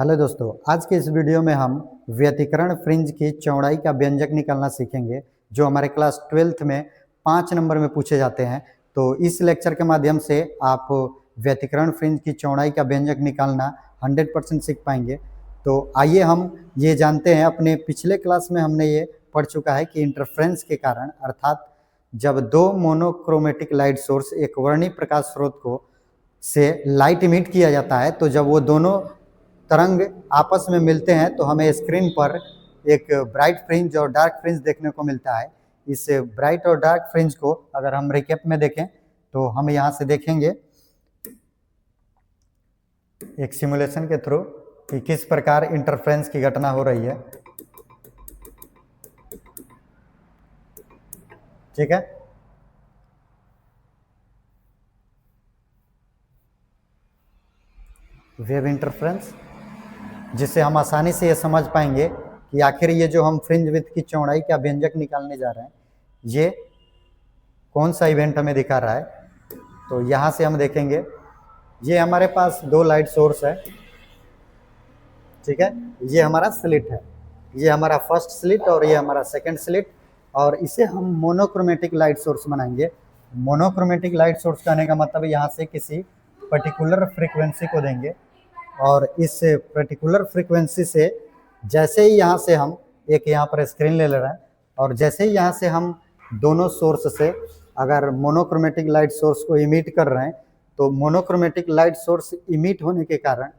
Hello दोस्तों, आज के इस वीडियो में हम व्यतिकरण फ्रिंज की चौड़ाई का व्यंजक निकालना सीखेंगे जो हमारे क्लास 12th में 5 नंबर में पूछे जाते हैं। तो इस लेक्चर के माध्यम से आप व्यतिकरण फ्रिंज की चौड़ाई का व्यंजक निकालना 100% सीख पाएंगे। तो आइए हम ये जानते हैं, अपने पिछले क्लास में हमने ये पढ़ चुका है कि इंटरफ्रेंस के कारण, अर्थात जब दो मोनोक्रोमेटिक लाइट सोर्स एक वर्णीय प्रकाश स्रोत को से लाइट इमिट किया जाता है, तो जब वो दोनों तरंग आपस में मिलते हैं तो हमें स्क्रीन पर एक ब्राइट फ्रिंज और डार्क फ्रिंज देखने को मिलता है। इस ब्राइट और डार्क फ्रिंज को अगर हम रिकेप में देखें तो हम यहाँ से देखेंगे एक सिमुलेशन के थ्रू कि किस प्रकार इंटरफ्रेंस की घटना हो रही है। ठीक है, वेव इंटरफ्रेंस, जिससे हम आसानी से ये समझ पाएंगे कि आखिर ये जो हम फ्रिंज विड्थ की चौड़ाई का व्यंजक निकालने जा रहे हैं ये कौन सा इवेंट हमें दिखा रहा है। तो यहाँ से हम देखेंगे, ये हमारे पास दो लाइट सोर्स है। ठीक है, ये हमारा स्लिट है, ये हमारा फर्स्ट स्लिट और ये हमारा सेकंड स्लिट, और इसे हम मोनोक्रोमेटिक लाइट सोर्स बनाएंगे। मोनोक्रोमेटिक लाइट सोर्स कहने का मतलब यहाँ से किसी पर्टिकुलर फ्रीक्वेंसी को देंगे, और इस पर्टिकुलर फ्रीक्वेंसी से जैसे ही यहाँ से हम एक यहाँ पर स्क्रीन ले रहे हैं, और जैसे ही यहाँ से हम दोनों सोर्स से अगर मोनोक्रोमेटिक लाइट सोर्स को इमिट कर रहे हैं, तो मोनोक्रोमेटिक लाइट सोर्स इमिट होने के कारण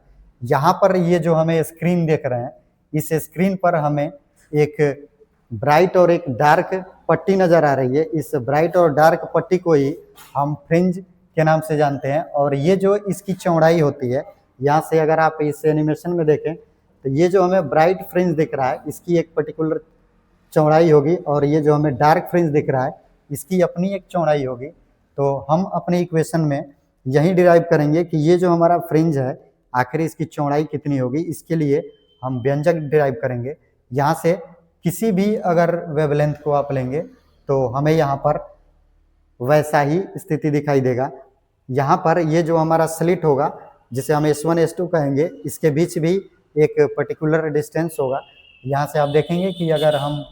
यहाँ पर ये जो हमें स्क्रीन देख रहे हैं, इस स्क्रीन पर हमें एक ब्राइट और एक डार्क पट्टी नजर आ रही है। इस ब्राइट और डार्क पट्टी को ही हम फ्रिंज के नाम से जानते हैं, और ये जो इसकी चौड़ाई होती है, यहाँ से अगर आप इस एनिमेशन में देखें तो ये जो हमें ब्राइट फ्रिंज दिख रहा है इसकी एक पर्टिकुलर चौड़ाई होगी, और ये जो हमें डार्क फ्रिंज दिख रहा है इसकी अपनी एक चौड़ाई होगी। तो हम अपने इक्वेशन में यही डिराइव करेंगे कि ये जो हमारा फ्रिंज है आखिर इसकी चौड़ाई कितनी होगी। इसके लिए हम व्यंजक डिराइव करेंगे। यहाँ से किसी भी अगर वेवलेंथ को आप लेंगे तो हमें यहाँ पर वैसा ही स्थिति दिखाई देगा। यहाँ पर ये जो हमारा स्लिट होगा जिसे हम S1 S2 कहेंगे, इसके बीच भी एक पर्टिकुलर डिस्टेंस होगा। यहाँ से आप देखेंगे कि अगर हम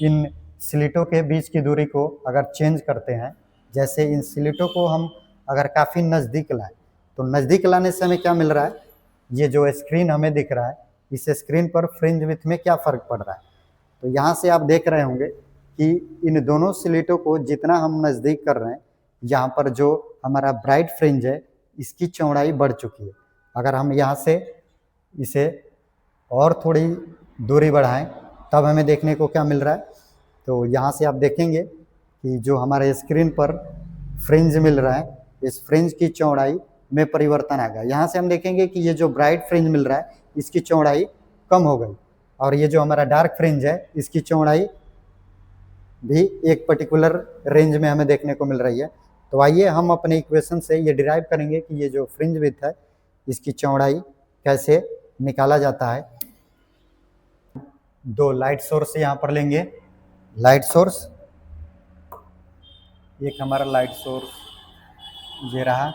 इन स्लिटों के बीच की दूरी को अगर चेंज करते हैं, जैसे इन स्लिटों को हम अगर काफ़ी नज़दीक लाएं, तो नज़दीक लाने से हमें क्या मिल रहा है, ये जो स्क्रीन हमें दिख रहा है इस स्क्रीन पर फ्रिंज विड्थ में क्या फ़र्क पड़ रहा है। तो यहाँ से आप देख रहे होंगे कि इन दोनों स्लिटों को जितना हम नज़दीक कर रहे हैं, यहाँ पर जो हमारा ब्राइट फ्रिंज है इसकी चौड़ाई बढ़ चुकी है। अगर हम यहाँ से इसे और थोड़ी दूरी बढ़ाएं तब हमें देखने को क्या मिल रहा है। तो यहाँ से आप देखेंगे कि जो हमारे स्क्रीन पर फ्रिंज मिल रहा है इस फ्रिंज की चौड़ाई में परिवर्तन आ गया। यहाँ से हम देखेंगे कि ये जो ब्राइट फ्रिंज मिल रहा है इसकी चौड़ाई कम हो गई, और ये जो हमारा डार्क फ्रिंज है इसकी चौड़ाई भी एक पर्टिकुलर रेंज में हमें देखने को मिल रही है। तो आइए हम अपने इक्वेशन से ये डिराइव करेंगे कि ये जो फ्रिंज विड्थ है इसकी चौड़ाई कैसे निकाला जाता है। दो लाइट सोर्स यहाँ पर लेंगे, लाइट सोर्स, एक हमारा लाइट सोर्स ये रहा,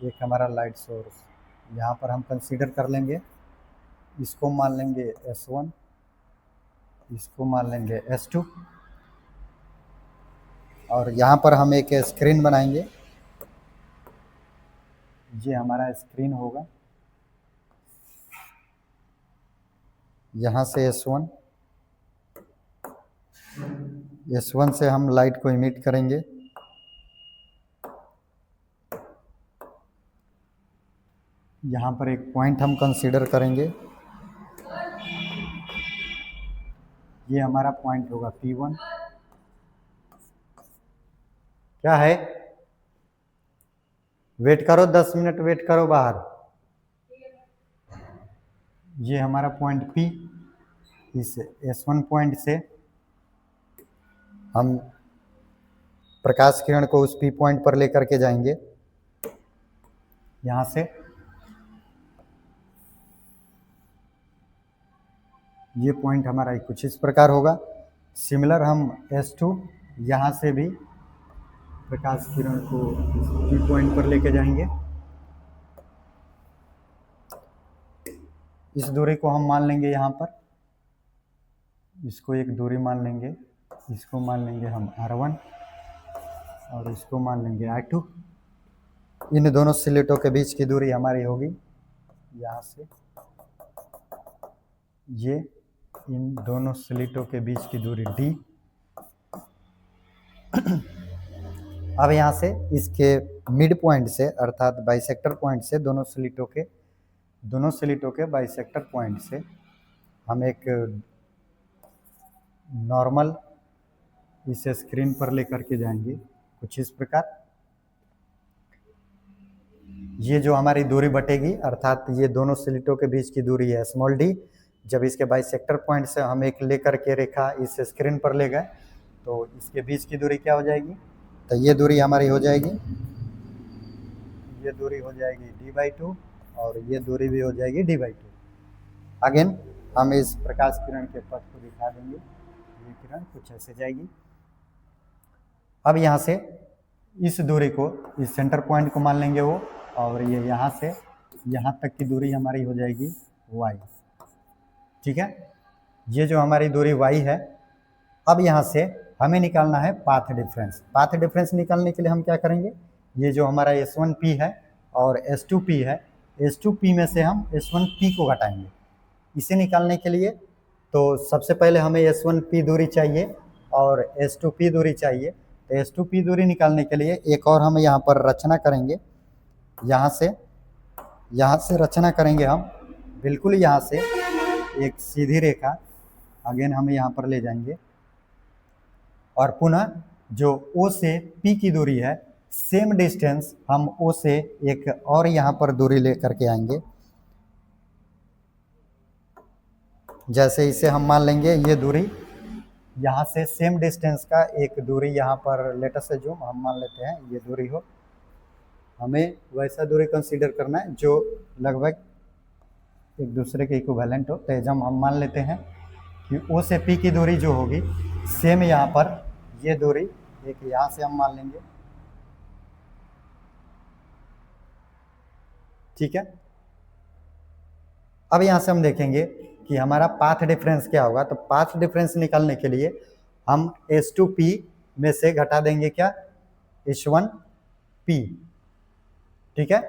एक हमारा लाइट सोर्स यहाँ पर हम कंसीडर कर लेंगे। इसको मान लेंगे S1, इसको मान लेंगे S2, और यहाँ पर हम एक स्क्रीन बनाएंगे। ये हमारा स्क्रीन होगा, यहाँ से S1 से हम लाइट को इमिट करेंगे। यहाँ पर एक पॉइंट हम कंसीडर करेंगे, ये हमारा पॉइंट होगा P1। क्या है, वेट करो, 10 मिनट वेट करो बाहर। ये हमारा पॉइंट P, इस S1 पॉइंट से हम प्रकाश किरण को उस P पॉइंट पर लेकर के जाएंगे। यहाँ से ये पॉइंट हमारा कुछ इस प्रकार होगा। सिमिलर हम S2 यहाँ से भी प्रकाश किरण को P पॉइंट पर लेके जाएंगे। इस दूरी को हम मान लेंगे यहाँ पर, इसको एक दूरी मान लेंगे, इसको मान लेंगे हम R1 और इसको मान लेंगे R2। इन दोनों स्लेटों के बीच की दूरी हमारी होगी यहाँ से ये, इन दोनों स्लेटों के बीच की दूरी D। अब यहाँ से इसके मिड पॉइंट से अर्थात बाइसेक्टर पॉइंट से दोनों स्लिटों के बाइसेक्टर पॉइंट से हम एक नॉर्मल इसे स्क्रीन पर लेकर के जाएंगे कुछ इस प्रकार। ये जो हमारी दूरी बटेगी अर्थात ये दोनों स्लिटों के बीच की दूरी है स्मॉल d। जब इसके बाइसेक्टर पॉइंट से हम एक लेकर के रेखा इस स्क्रीन पर ले गए तो इसके बीच की दूरी क्या हो जाएगी, तो ये दूरी हमारी हो जाएगी, ये दूरी हो जाएगी d/2 और ये दूरी भी हो जाएगी d/2। अगेन हम इस प्रकाश किरण के पथ को दिखा देंगे, ये किरण कुछ ऐसे जाएगी। अब यहाँ से इस दूरी को, इस सेंटर पॉइंट को मान लेंगे वो, और ये यहाँ से यहाँ तक की दूरी हमारी हो जाएगी y। ठीक है, ये जो हमारी दूरी y है। अब यहाँ से हमें निकालना है पाथ डिफरेंस। पाथ डिफरेंस निकालने के लिए हम क्या करेंगे, ये जो हमारा S1P है और S2P है, S2P में से हम S1P को घटाएंगे। इसे निकालने के लिए तो सबसे पहले हमें S1P दूरी चाहिए और S2P दूरी चाहिए। तो S2P दूरी निकालने के लिए एक और हम यहाँ पर रचना करेंगे, यहाँ से रचना करेंगे हम, बिल्कुल यहाँ से एक सीधी रेखा अगेन हम यहाँ पर ले जाएंगे और पुनः जो O से P की दूरी है सेम डिस्टेंस हम O से एक और यहाँ पर दूरी ले करके आएंगे। जैसे इसे हम मान लेंगे ये दूरी, यहाँ से सेम डिस्टेंस का एक दूरी यहाँ पर लेटेस्ट से जो हम मान लेते हैं ये दूरी हो, हमें वैसा दूरी कंसीडर करना है जो लगभग एक दूसरे के इक्विवेलेंट हो। तो जब हम मान लेते हैं कि O से P की दूरी जो होगी सेम यहाँ पर ये दूरी एक यहाँ से हम मान लेंगे। ठीक है, अब यहाँ से हम देखेंगे कि हमारा पाथ डिफरेंस क्या होगा। तो पाथ डिफरेंस निकालने के लिए हम S2P में से घटा देंगे क्या, S1P। ठीक है,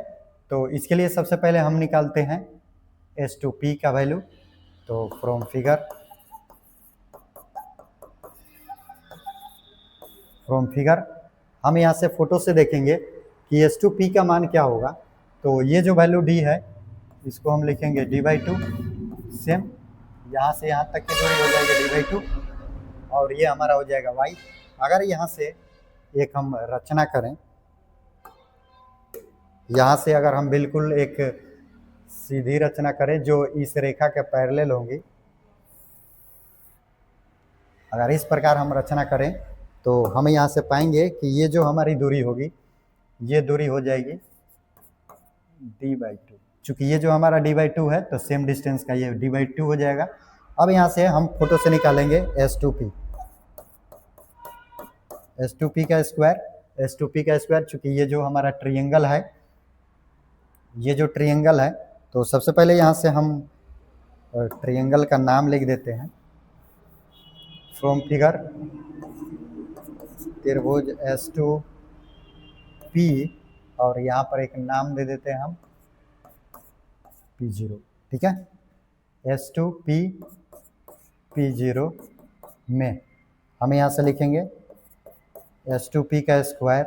तो इसके लिए सबसे पहले हम निकालते हैं S2P का वैल्यू। तो फ्रॉम फिगर हम यहाँ से फोटो से देखेंगे कि S2P का मान क्या होगा। तो ये जो वैल्यू D है इसको हम लिखेंगे d/2, सेम यहाँ से यहाँ तक की दूरी हो जाएगी d/2 और ये हमारा हो जाएगा y। अगर यहाँ से एक हम रचना करें, यहाँ से अगर हम बिल्कुल एक सीधी रचना करें जो इस रेखा के पैरेलल होंगी, अगर इस प्रकार हम रचना करें तो हम यहाँ से पाएंगे कि ये जो हमारी दूरी होगी ये दूरी हो जाएगी d/2। चूंकि ये जो हमारा d/2 है तो सेम डिस्टेंस का ये d/2 हो जाएगा। अब यहाँ से हम फोटो से निकालेंगे S2P का स्क्वायर। चूंकि ये जो हमारा ट्रायंगल है, ये जो ट्रायंगल है, तो सबसे पहले यहाँ से हम ट्रायंगल का नाम लिख देते हैं। फ्रॉम फिगर त्रिभुज S2P और यहाँ पर एक नाम दे देते हैं हम P0। ठीक है, S2P P0 में हम यहाँ से लिखेंगे S2P का स्क्वायर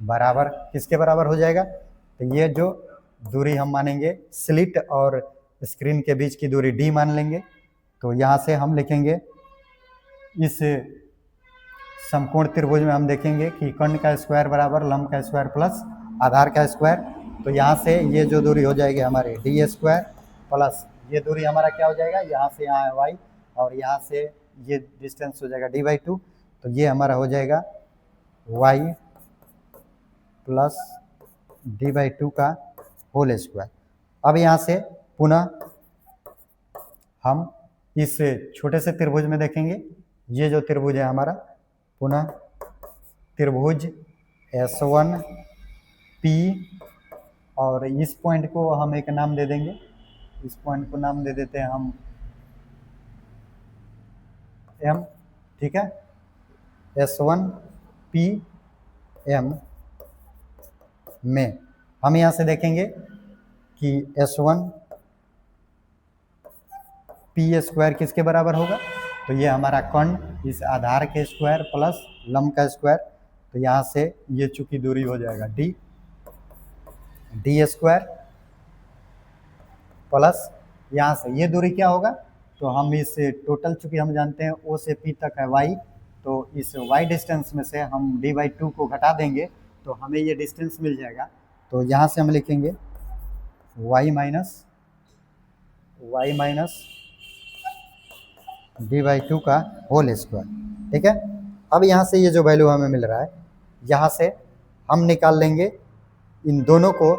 बराबर किसके बराबर हो जाएगा, तो ये जो दूरी हम मानेंगे स्लिट और स्क्रीन के बीच की दूरी D मान लेंगे। तो यहाँ से हम लिखेंगे इस समकोण त्रिभुज में हम देखेंगे कि कर्ण का स्क्वायर बराबर लंब का स्क्वायर प्लस आधार का स्क्वायर। तो यहाँ से ये जो दूरी हो जाएगी हमारी d² प्लस ये दूरी हमारा क्या हो जाएगा, यहाँ से यहाँ है y और यहाँ से ये डिस्टेंस हो जाएगा d/2। तो ये हमारा हो जाएगा y प्लस d/2 का होल स्क्वायर। अब यहाँ से पुनः हम इस छोटे से त्रिभुज में देखेंगे, ये जो त्रिभुज है हमारा, पुनः त्रिभुज S1P और इस पॉइंट को हम एक नाम दे देंगे इस पॉइंट को नाम दे देते हैं हम m, ठीक है। S1 PM में हम यहाँ से देखेंगे कि S1 P स्क्वायर किसके बराबर होगा, तो ये हमारा कण इस आधार के स्क्वायर प्लस लंब का स्क्वायर, तो यहाँ से ये चूंकि दूरी हो जाएगा D स्क्वायर प्लस यहाँ से ये दूरी क्या होगा, तो हम इस टोटल चूंकि हम जानते हैं O से P तक है y, तो इस y डिस्टेंस में से हम d/2 को घटा देंगे तो हमें ये डिस्टेंस मिल जाएगा। तो यहाँ से हम लिखेंगे y माइनस d/2 का होल स्क्वायर, ठीक है। अब यहाँ से ये जो वैल्यू हमें मिल रहा है, यहाँ से हम निकाल लेंगे इन दोनों को,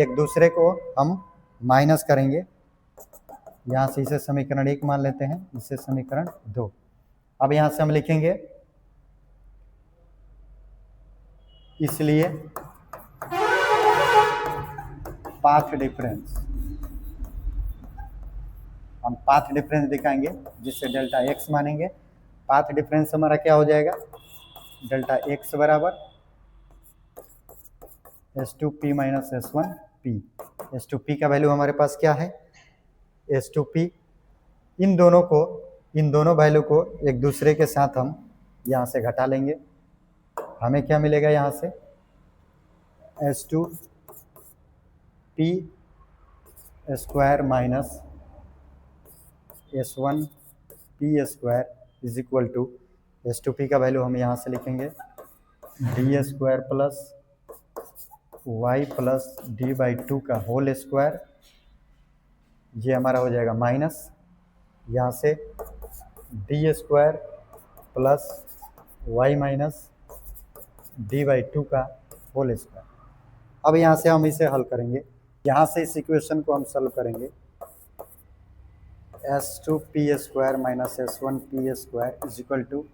एक दूसरे को हम माइनस करेंगे। यहाँ से इसे समीकरण 1 मान लेते हैं, इसे समीकरण 2। अब यहाँ से हम लिखेंगे इसलिए पाथ डिफरेंस, हम पाथ डिफरेंस दिखाएंगे जिससे डेल्टा x मानेंगे। पाथ डिफरेंस हमारा क्या हो जाएगा, डेल्टा x बराबर S2P माइनस S1P। S2P का वैल्यू हमारे पास क्या है, S2P, इन दोनों वैल्यू को एक दूसरे के साथ हम यहाँ से घटा लेंगे। हमें क्या मिलेगा, यहाँ से S2P square minus S1P square is equal to S2P का वैल्यू हम यहाँ से लिखेंगे D square plus y plus d/2 का होल स्क्वायर, ये हमारा हो जाएगा माइनस यहाँ से D square plus y minus d/2 का होल स्क्वायर। अब यहाँ से हम इसे हल करेंगे, यहाँ से इस इक्वेशन को हम सॉल्व करेंगे। S2P square minus S1P square is equal to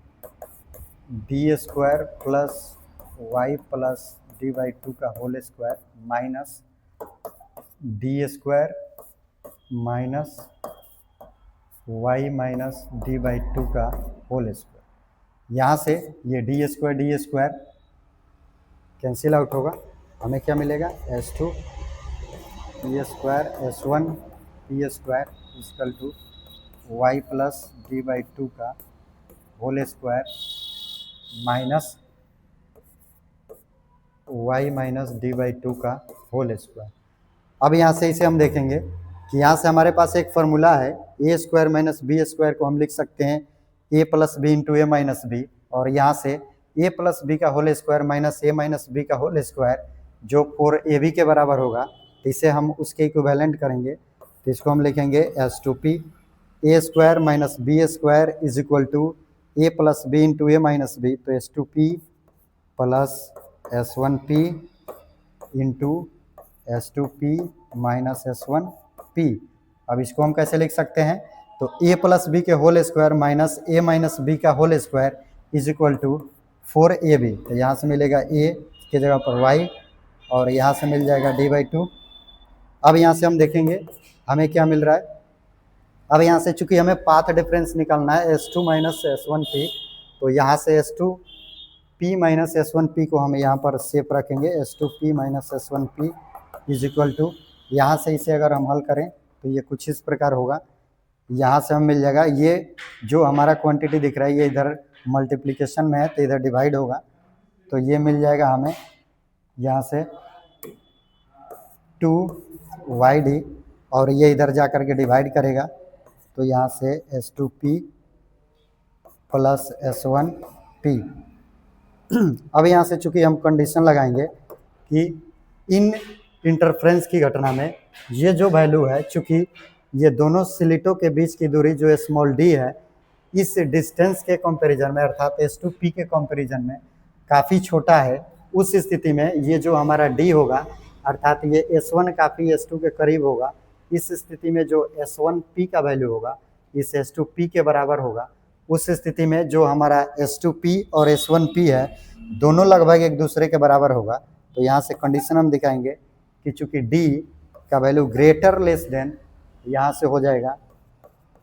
D square plus y plus d/2 का whole square minus D square minus y minus d/2 का होल स्क्वायर। यहाँ से ये D स्क्वायर कैंसिल आउट होगा, हमें क्या मिलेगा, S2P square S1P square equal to y plus d/2 का whole square minus y minus d/2 का होल स्क्वायर। अब यहाँ से इसे हम देखेंगे कि यहाँ से हमारे पास एक फार्मूला है, a square minus b square को हम लिख सकते हैं a plus B into A minus B, और यहाँ से a प्लस बी का whole square minus A minus B का होल स्क्वायर जो 4ab के बराबर होगा, तो इसे हम उसके इक्विवेलेंट करेंगे। तो इसको हम लिखेंगे S2P a square minus B square is equal to a plus B into A minus B, तो S2P plus S1P into S2P minus S1P। अब इसको हम कैसे लिख सकते हैं, तो a प्लस बी के whole square minus A minus B का whole square is equal to 4ab। तो यहाँ से मिलेगा a की जगह पर y और यहाँ से मिल जाएगा d/2। अब यहाँ से हम देखेंगे हमें क्या मिल रहा है। अब यहाँ से चूंकि हमें पाथ डिफरेंस निकालना है S2 माइनस S1P, तो यहाँ से S2P माइनस S1P को हम यहाँ पर सेप रखेंगे, S2P minus S1P is equal to, यहाँ से इसे अगर हम हल करें तो ये कुछ इस प्रकार होगा। यहाँ से हम मिल जाएगा, ये जो हमारा क्वांटिटी दिख रहा है ये इधर मल्टीप्लिकेशन में है तो इधर डिवाइड होगा, तो ये मिल जाएगा हमें यहाँ से 2YD, और ये इधर जा कर के डिवाइड करेगा तो यहाँ से S2P प्लस S1P। अब यहाँ से चूंकि हम कंडीशन लगाएंगे कि इन इंटरफ्रेंस की घटना में ये जो वैल्यू है, चूंकि ये दोनों स्लिटों के बीच की दूरी जो स्मॉल d है, इस डिस्टेंस के कंपैरिजन में अर्थात S2P के कंपैरिजन में काफ़ी छोटा है, उस स्थिति में ये जो हमारा d होगा अर्थात ये S1 काफ़ी S2 के करीब होगा, इस स्थिति में जो S1P का वैल्यू होगा इस S2P के बराबर होगा। उस स्थिति में जो हमारा S2P और S1P है दोनों लगभग एक दूसरे के बराबर होगा। तो यहाँ से कंडीशन हम दिखाएंगे कि चूंकि d का वैल्यू ग्रेटर लेस देन यहाँ से हो जाएगा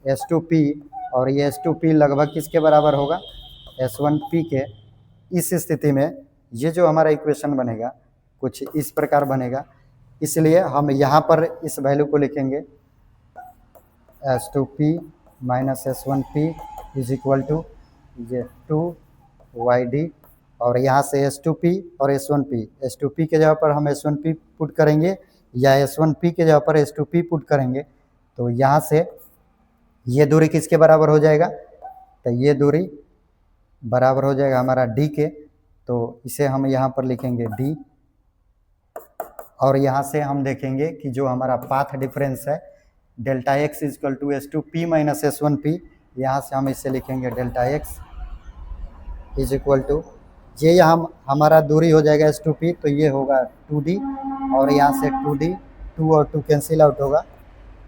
S2P, और ये S2P लगभग किसके बराबर होगा, S1P के। इस स्थिति में ये जो हमारा इक्वेशन बनेगा कुछ इस प्रकार बनेगा, इसलिए हम यहाँ पर इस वैल्यू को लिखेंगे S2P minus S1P is equal to ये 2YD, और यहाँ से S2P और S1P, S2P के जगह पर हम S1P पुट करेंगे या S1P के जगह पर S2P पुट करेंगे, तो यहाँ से ये दूरी किसके बराबर हो जाएगा, तो ये दूरी बराबर हो जाएगा हमारा D के, तो इसे हम यहाँ पर लिखेंगे D, और यहाँ से हम देखेंगे कि जो हमारा पाथ डिफरेंस है delta x is equal to S2P minus S1P, यहाँ से हम इसे लिखेंगे delta x is equal to, ये यहाँ हमारा दूरी हो जाएगा S2P, तो ये होगा 2D, और यहाँ से 2D 2 और 2 कैंसिल आउट होगा।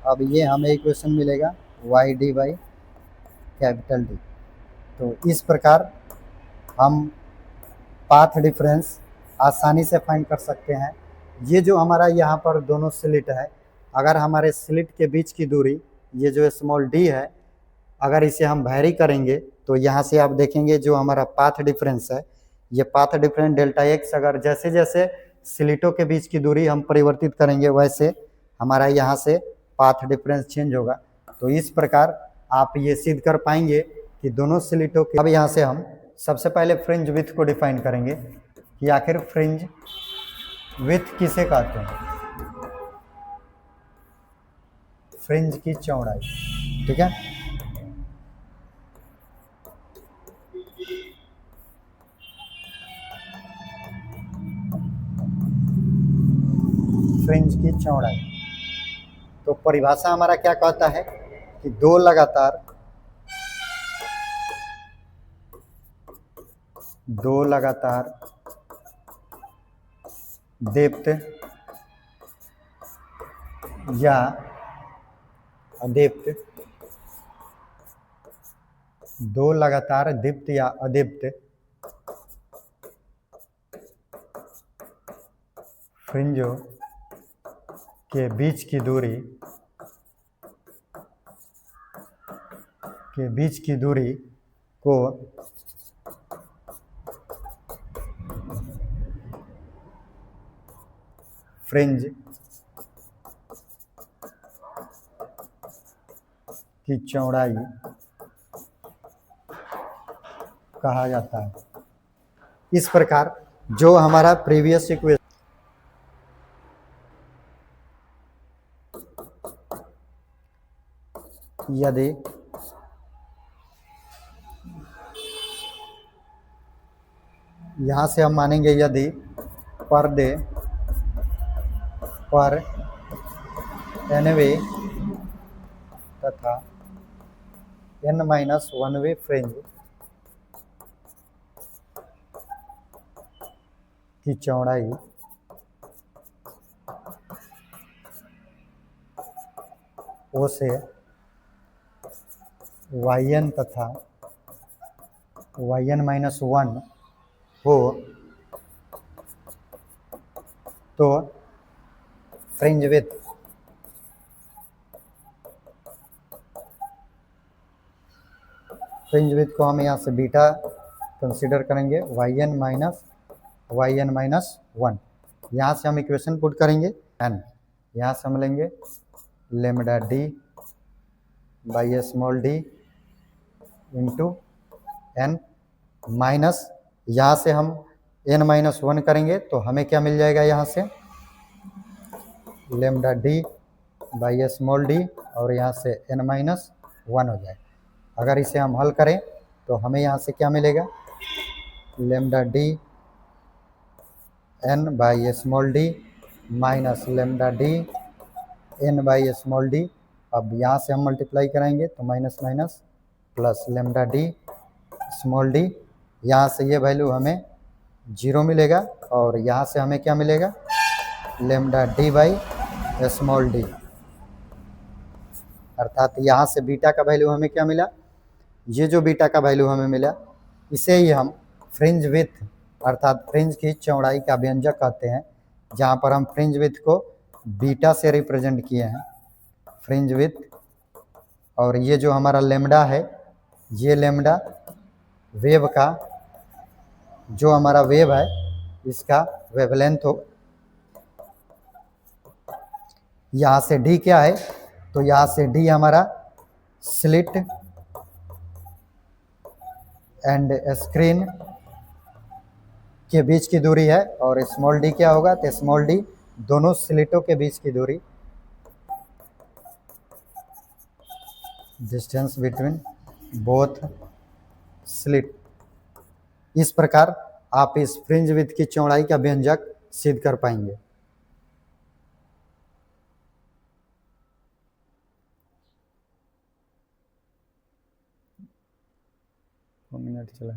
अब ये हमें इक्वेशन मिलेगा YD बाई कैपिटल D। तो इस प्रकार हम पाथ डिफरेंस आसानी से फाइंड कर सकते हैं। ये जो हमारा यहाँ पर दोनों स्लिट है, अगर हमारे स्लिट के बीच की दूरी ये जो स्मॉल d है, अगर इसे हम वैरी करेंगे तो यहाँ से आप देखेंगे जो हमारा पाथ डिफरेंस है, ये पाथ डिफरेंस डेल्टा एक्स, अगर जैसे जैसे स्लिटों के बीच की दूरी हम परिवर्तित करेंगे वैसे हमारा यहाँ से पाथ डिफरेंस चेंज होगा। तो इस प्रकार आप ये सिद्ध कर पाएंगे कि दोनों स्लिटों के। अब यहाँ से हम सबसे पहले फ्रिंज विड्थ को डिफाइन करेंगे कि आखिर फ्रिंज विड्थ किसे कहते हैं, फ्रिंज की चौड़ाई, ठीक है। फ्रिंज की चौड़ाई, तो परिभाषा हमारा क्या कहता है कि दो लगातार दीप्त या अदीप्त, दो लगातार दीप्त या अदीप्त फ्रिंजों के बीच की दूरी को फ्रिंज की चौड़ाई कहा जाता है। इस प्रकार जो हमारा प्रीवियस इक्वेशन, यदि यहाँ से हम मानेंगे यदि पर्दे पर n-वे तथा n-1 फ्रिंज की चौड़ाई ओ से yn तथा yn-1 हो, तो फ्रिंज विड्थ को हम यहाँ से बीटा कंसीडर करेंगे, yn-1, यहाँ से हम इक्वेशन पुट करेंगे n, यहाँ से हम लेंगे lambda d by small d into n minus, यहाँ से हम n-1 करेंगे तो हमें क्या मिल जाएगा, यहाँ से lambda d by small d, और यहाँ से n-1 हो जाएगा। अगर इसे हम हल करें तो हमें यहाँ से क्या मिलेगा, lambda d n by small d minus lambda d n by small d। अब यहाँ से हम मल्टीप्लाई कराएंगे तो minus minus plus lambda d small d, यहाँ से ये वैल्यू हमें 0 मिलेगा, और यहाँ से हमें क्या मिलेगा, lambda d by small d, अर्थात यहाँ से बीटा का वैल्यू हमें क्या मिला, ये जो बीटा का वैल्यू हमें मिला इसे ही हम फ्रिंज विड्थ अर्थात फ्रिंज की चौड़ाई का व्यंजक कहते हैं, जहाँ पर हम फ्रिंज विड्थ को बीटा से रिप्रेजेंट किए हैं। फ्रिंज विथ, और ये जो हमारा लेमडा है, ये लेमडा वेव का, जो हमारा वेव है इसका वेवलेंथ हो। यहाँ से डी क्या है, तो यहाँ से डी हमारा स्लिट एंड स्क्रीन के बीच की दूरी है, और स्मॉल डी क्या होगा, तो स्मॉल डी दोनों स्लिटों के बीच की दूरी, डिस्टेंस बिटवीन बोथ स्लिट। इस प्रकार आप इस फ्रिंज विड्थ की चौड़ाई का व्यंजक सिद्ध कर पाएंगे। मिनट चला।